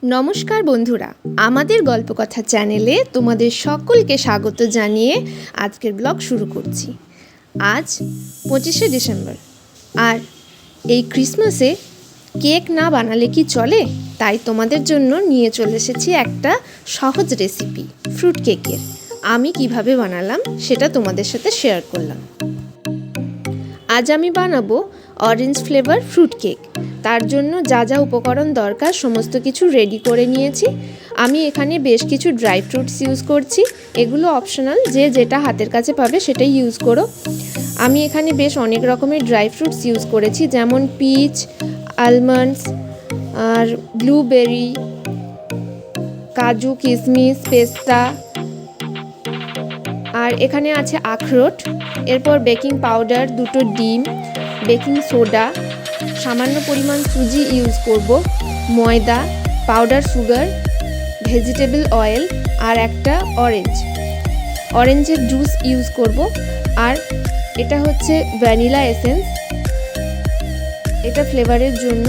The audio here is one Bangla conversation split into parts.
নমস্কার বন্ধুরা, আমাদের গল্পকথা চ্যানেলে তোমাদের সকলকে স্বাগত জানিয়ে আজকের ব্লগ শুরু করছি। আজ 25শে ডিসেম্বর, আর এই ক্রিসমাসে কেক না বানালে কি চলে? তাই তোমাদের জন্য নিয়ে চলে এসেছি একটা সহজ রেসিপি ফ্রুট কেকের। আমি কিভাবে বানালাম সেটা তোমাদের সাথে শেয়ার করলাম। আজ আমি বানাবো অরেঞ্জ ফ্লেভার ফ্রুট কেক। তার জন্য যা যা উপকরণ দরকার সমস্ত কিছু রেডি করে নিয়েছি। আমি এখানে বেশ কিছু ড্রাই ফ্রুটস ইউজ করছি। এগুলো অপশনাল, যে যেটা হাতের কাছে পাবে সেটাই ইউজ করো। আমি এখানে বেশ অনেক রকমের ড্রাই ফ্রুটস ইউজ করেছি, যেমন পিচ, আলমন্ডস, আর ব্লুবেরি, কাজু, কিশমিশ, পেস্তা, আর এখানে আছে আখরোট। এরপর বেকিং পাউডার, 2টো ডিম, বেকিং সোডা, সামান্য পরিমাণ সুজি ইউজ করব, ময়দা, পাউডার সুগার, ভেজিটেবল অয়েল, আর একটা অরেঞ্জের জুস ইউজ করব। আর এটা হচ্ছে ভ্যানিলা এসেন্স, এটা ফ্লেভারের জন্য,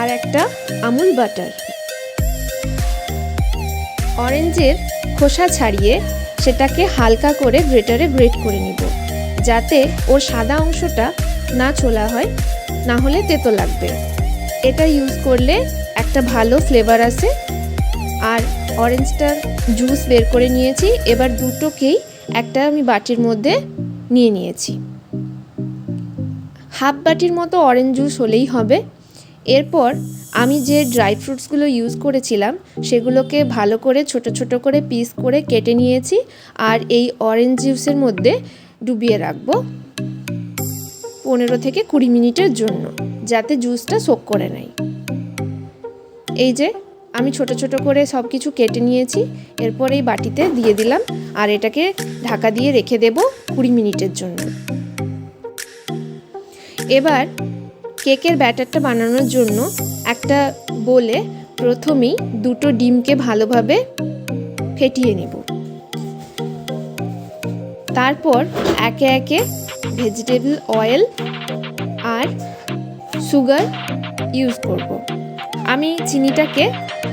আর একটা আমুল বাটার। অরেঞ্জের খোসা ছাড়িয়ে সেটাকে হালকা করে গ্রেটারে গ্রেট করে নিব, যাতে ওর সাদা অংশটা না ছোলা হয়, না হলে তেতো লাগবে। এটা ইউজ করলে একটা ভালো ফ্লেভার আসে। আর অরেঞ্জটার জুস বের করে নিয়েছি। এবার দুটোকেই একটা আমি বাটির মধ্যে নিয়ে নিয়েছি। হাফ বাটির মতো অরেঞ্জ জুস হলেই হবে। এরপর আমি যে ড্রাই ফ্রুটসগুলো ইউজ করেছিলাম সেগুলোকে ভালো করে ছোট ছোট করে পিস করে কেটে নিয়েছি, আর এই অরেঞ্জ জুসের মধ্যে ডুবিয়ে রাখবো 15 থেকে 20 মিনিটের জন্য, যাতে জুসটা সোক করে নেয়। এই যে আমি ছোট ছোট করে সব কিছু কেটে নিয়েছি। এরপর এই বাটিতে দিয়ে দিলাম, আর এটাকে ঢাকা দিয়ে রেখে দেব 20 মিনিটের জন্য। এবার কেকের ব্যাটারটা বানানোর জন্য একটা বোলে প্রথমেই 2টো ডিমকে ভালোভাবে ফেটিয়ে নেব। তারপর একে একে ভেজিটেবল অয়েল আর সুগার ইউজ করব। আমি চিনিটাকে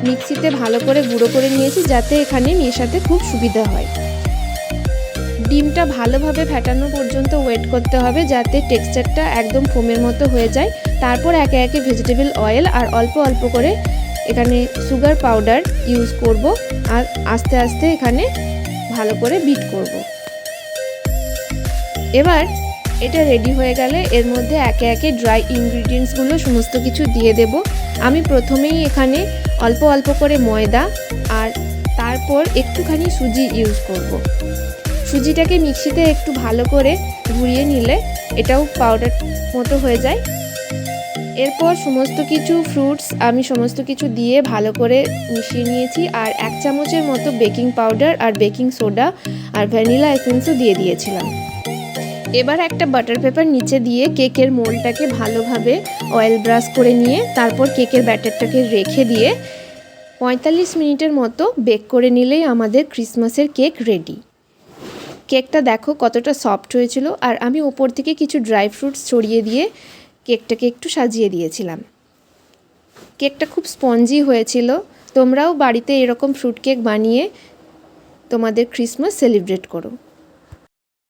মিক্সিতে ভালো করে গুঁড়ো করে নিয়েছি, যাতে এখানে মেশাতে খুব সুবিধা হয়। ডিমটা ভালোভাবে ফেটানো পর্যন্ত ওয়েট করতে হবে, যাতে টেক্সচারটা একদম ফোমের মতো হয়ে যায়। তারপর একে একে ভেজিটেবল অয়েল আর অল্প অল্প করে এখানে সুগার পাউডার ইউজ করব, আর আস্তে আস্তে এখানে ভালো করে বিট করব। এবার এটা রেডি হয়ে গেলে এর মধ্যে একে একে ড্রাই ইনগ্রিডিয়েন্টসগুলো সমস্ত কিছু দিয়ে দেব। আমি প্রথমেই এখানে অল্প অল্প করে ময়দা আর তারপর একটুখানি সুজি ইউজ করব। সুজিটাকে মিক্সিতে একটু ভালো করে ঘুরিয়ে নিলে এটাও পাউডার মতো হয়ে যায়। এরপর সমস্ত কিছু ফ্রুটস আমি সমস্ত কিছু দিয়ে ভালো করে মিশিয়ে নিয়েছি, আর 1 চামচের মতো বেকিং পাউডার আর বেকিং সোডা আর ভ্যানিলা এসেন্সও দিয়ে দিয়েছিলাম। এবার একটা বাটার পেপার নিচে দিয়ে কেকের মোল্ডটাকে ভালোভাবে অয়েল ব্রাশ করে নিয়ে তারপর কেকের ব্যাটারটাকে রেখে দিয়ে 45 মিনিটের মতো বেক করে নিলেই আমাদের ক্রিসমাসের কেক রেডি। কেকটা দেখো কতটা সফট হয়েছিল, আর আমি উপর থেকে কিছু ড্রাই ফ্রুটস ছড়িয়ে দিয়ে কেকটাকে একটু সাজিয়ে দিয়েছিলাম। কেকটা খুব স্পঞ্জি হয়েছিল। তোমরাও বাড়িতে এরকম ফ্রুট কেক বানিয়ে তোমাদের ক্রিসমাস সেলিব্রেট করো।